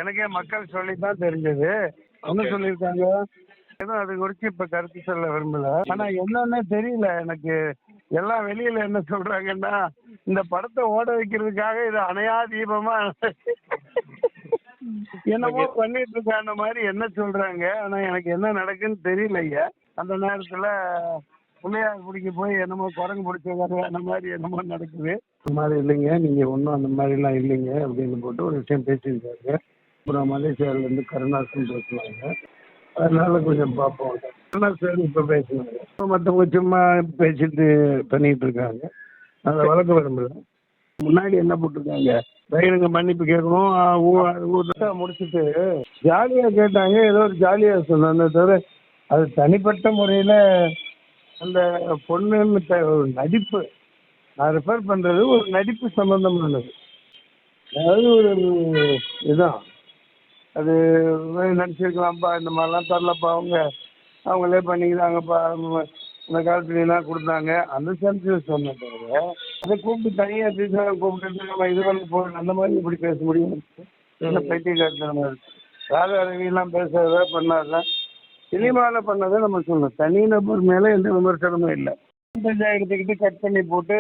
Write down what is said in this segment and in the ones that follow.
எனக்கே மக்கள் சொல்லி தான் தெரிஞ்சது. என்ன ஓகே. சொல்லியிருக்காங்க, ஏதோ அது குறித்து இப்போ கருத்து சொல்ல விரும்பல. ஆனால் என்னன்னே தெரியல எனக்கு. எல்லாம் வெளியில என்ன சொல்றாங்கன்னா, இந்த படத்தை ஓட வைக்கிறதுக்காக இது அணையா தீபமா என்னமோ ஓகே. பண்ணிட்டு இருக்கான மாதிரி என்ன சொல்றாங்க. ஆனா எனக்கு என்ன நடக்குன்னு தெரியல ஐயா. அந்த நேரத்துல பிள்ளையார் பிடிக்க போய் என்னமோ குரங்கு பிடிச்ச அந்த மாதிரி என்னமோ நடக்குது. அந்த மாதிரி இல்லைங்க, நீங்க ஒன்றும் அந்த மாதிரிலாம் இல்லைங்க அப்படின்னு போட்டு ஒரு விஷயம் பேசியிருக்காங்க. அப்புறம் மலேசியாவிலேருந்து கருணாசன் பேசுனாங்க. அதனால கொஞ்சம் பார்ப்போம். கருணாசன் இப்போ பேசினாங்க. மற்றவங்க சும்மா பேசிட்டு பண்ணிட்டு இருக்காங்க. அதை வளர்க்க விரும்பல. முன்னாடி என்ன போட்டிருக்காங்க, பையனுங்க மன்னிப்பு கேட்கணும் முடிச்சுட்டு ஜாலியாக கேட்டாங்க. ஏதோ ஒரு ஜாலியாக சொன்னாங்க தவிர அது தனிப்பட்ட முறையில் அந்த பொண்ணுன்னு ஒரு நடிப்பு. நான் ரெஃபர் பண்ணுறது ஒரு நடிப்பு சம்மந்தமானது. அதாவது ஒரு இதுதான் அது. நடிச்சிருக்கலாம்ப்பா, இந்த மாதிரிலாம் தரலப்பா, அவங்களே பண்ணிக்கிறாங்கப்பா, அந்த காலத்துலாம் கொடுத்தாங்க அந்த சென்ஸில் சொன்ன தவிர அதை கூப்பிட்டு தனியாக டீச்சரை கூப்பிட்டு நம்ம இது பண்ணி போகணும் அந்த மாதிரி இப்படி பேச முடியும்? என்ன பைத்தியக்காரத்தனமாக இருக்கு. ராதா ரவிலாம் பேசுறத பண்ணாத சினிமாவில் பண்ணதை நம்ம சொல்லணும். தனிநபர் மேலே எந்த விமர்சனமும் இல்லை. எடுத்துக்கிட்டு கட் பண்ணி போட்டு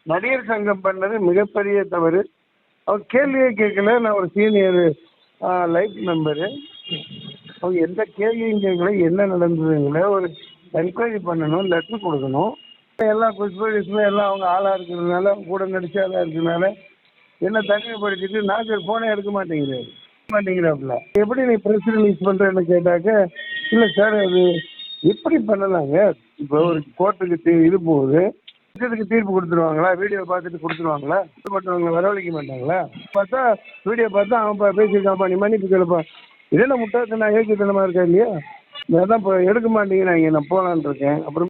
நடிகர் சங்கம் பண்ணது மிகப்பெரிய தவறு. அவர் கேள்வியே கேட்கல. நான் ஒரு சீனியர் லைஃப் மெம்பரு. அவங்க எந்த கேள்வியும் கேட்கல. என்ன நடந்ததுங்கள ஒரு என்கொயரி பண்ணணும், லெட்ரு கொடுக்கணும். எல்லாம் புஷ்ப எல்லாம் அவங்க ஆளாக இருக்கிறதுனால, கூட நடிச்சு ஆளாக இருக்கிறதுனால என்ன தனிமைப்படுத்திட்டு நான் ஃபோனே எடுக்க மாட்டேங்கிறாப்புல. எப்படி நீ ப்ரெஸ் ரிலீஸ் பண்ணுறேன்னு கேட்டாக்க, இல்லை சார் அது எப்படி பண்ணலாங்க. இப்போ ஒரு கோர்ட்டுக்கு இது போகுது, இதுக்கு தீர்ப்பு கொடுத்துருவாங்களா, வீடியோ பார்த்துட்டு கொடுத்துருவாங்களா, மற்றவங்களை வரவழைக்க மாட்டாங்களா? பார்த்தா வீடியோ பார்த்தா அவன் பேசியிருக்கான்ப்பா, நீ மன்னிப்பு கேளுப்பா. இதெல்லாம் முட்டாள்தனம் யோக்கியத்தனமாக இருக்கா இல்லையா? அதான் இப்போ எடுக்க மாட்டேங்கிறாங்க. நான் போகலான் இருக்கேன். அப்புறம்